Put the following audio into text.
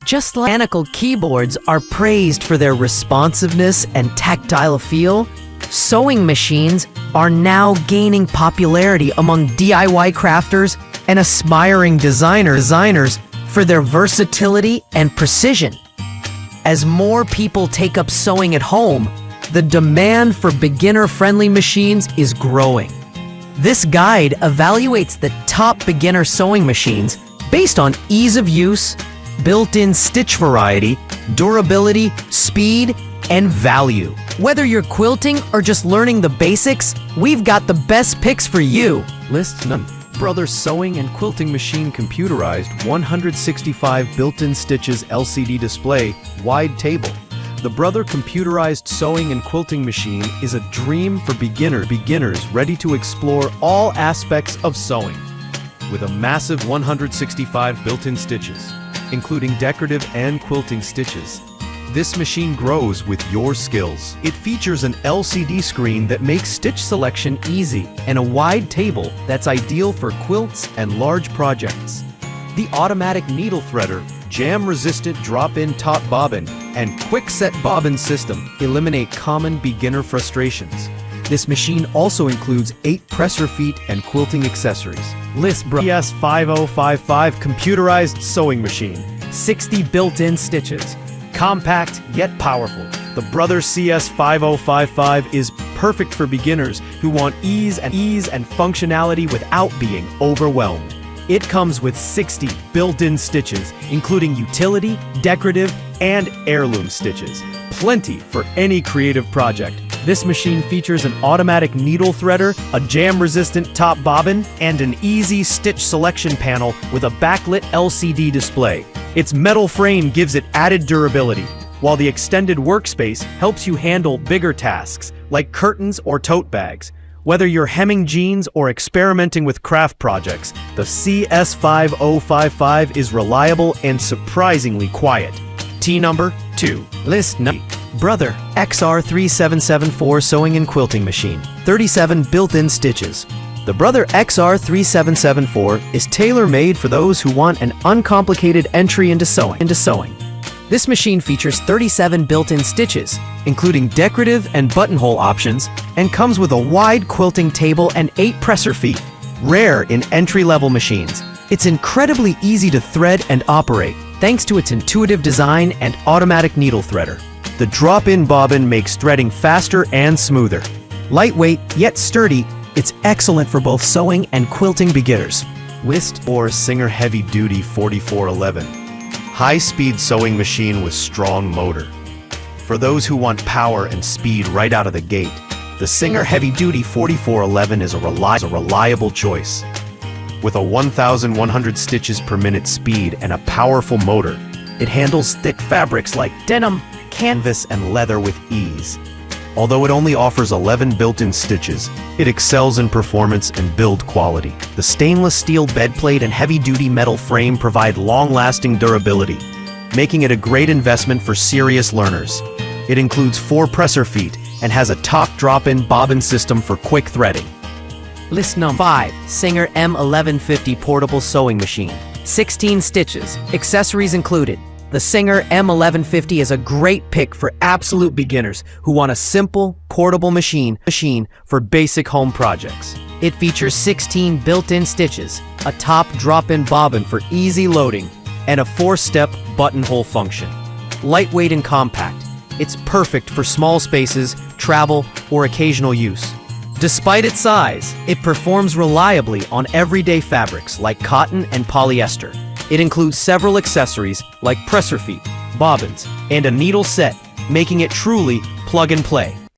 Just like mechanical keyboards are praised for their responsiveness and tactile feel, sewing machines are now gaining popularity among DIY crafters and aspiring designers for their versatility and precision. As more people take up sewing at home, the demand for beginner-friendly machines is growing. This guide evaluates the top beginner sewing machines based on ease of use, built-in stitch variety, durability, speed, and value. Whether you're quilting or just learning the basics, we've got the best picks for you. List none. Brothers Sewing and Quilting Machine Computerized 165 built-in stitches LCD display, wide table. The Brother Computerized Sewing and Quilting Machine is a dream for beginners ready to explore all aspects of sewing. With a massive 165 built-in stitches, including decorative and quilting stitches, this machine grows with your skills. It features an LCD screen that makes stitch selection easy and a wide table that's ideal for quilts and large projects. The automatic needle threader, jam-resistant drop-in top bobbin, and quick-set bobbin system eliminate common beginner frustrations. This machine also includes 8 presser feet and quilting accessories. List CS5055 computerized sewing machine, 60 built-in stitches. Compact yet powerful, the Brother CS5055 is perfect for beginners who want ease and functionality without being overwhelmed. It comes with 60 built-in stitches, including utility, decorative, and heirloom stitches. Plenty for any creative project. This machine features an automatic needle threader, a jam-resistant top bobbin, and an easy stitch selection panel with a backlit LCD display. Its metal frame gives it added durability, while the extended workspace helps you handle bigger tasks, like curtains or tote bags. Whether you're hemming jeans or experimenting with craft projects, the CS5055 is reliable and surprisingly quiet. T number 2. List number Brother XR3774 Sewing and Quilting Machine, 37 built-in stitches. The Brother XR3774 is tailor-made for those who want an uncomplicated entry into sewing. This machine features 37 built-in stitches, including decorative and buttonhole options, and comes with a wide quilting table and 8 presser feet, rare in entry-level machines. It's incredibly easy to thread and operate, thanks to its intuitive design and automatic needle threader. The drop-in bobbin makes threading faster and smoother. Lightweight yet sturdy, it's excellent for both sewing and quilting beginners. List or Singer Heavy Duty 4411. High-speed sewing machine with strong motor. For those who want power and speed right out of the gate, the Singer Heavy Duty 4411 is a reliable choice. With a 1,100 stitches per minute speed and a powerful motor, it handles thick fabrics like denim, canvas, and leather with ease. Although it only offers 11 built-in stitches, it excels in performance and build quality. The stainless steel bedplate and heavy-duty metal frame provide long-lasting durability, making it a great investment for serious learners. It includes 4 presser feet and has a top drop-in bobbin system for quick threading. List number 5. Singer M1150 Portable Sewing Machine, 16 stitches, accessories included. The Singer M1150 is a great pick for absolute beginners who want a simple, portable machine for basic home projects. It features 16 built-in stitches, a top drop-in bobbin for easy loading, and a 4-step buttonhole function. Lightweight and compact, it's perfect for small spaces, travel, or occasional use. Despite its size, it performs reliably on everyday fabrics like cotton and polyester. It includes several accessories like presser feet, bobbins, and a needle set, making it truly plug and play.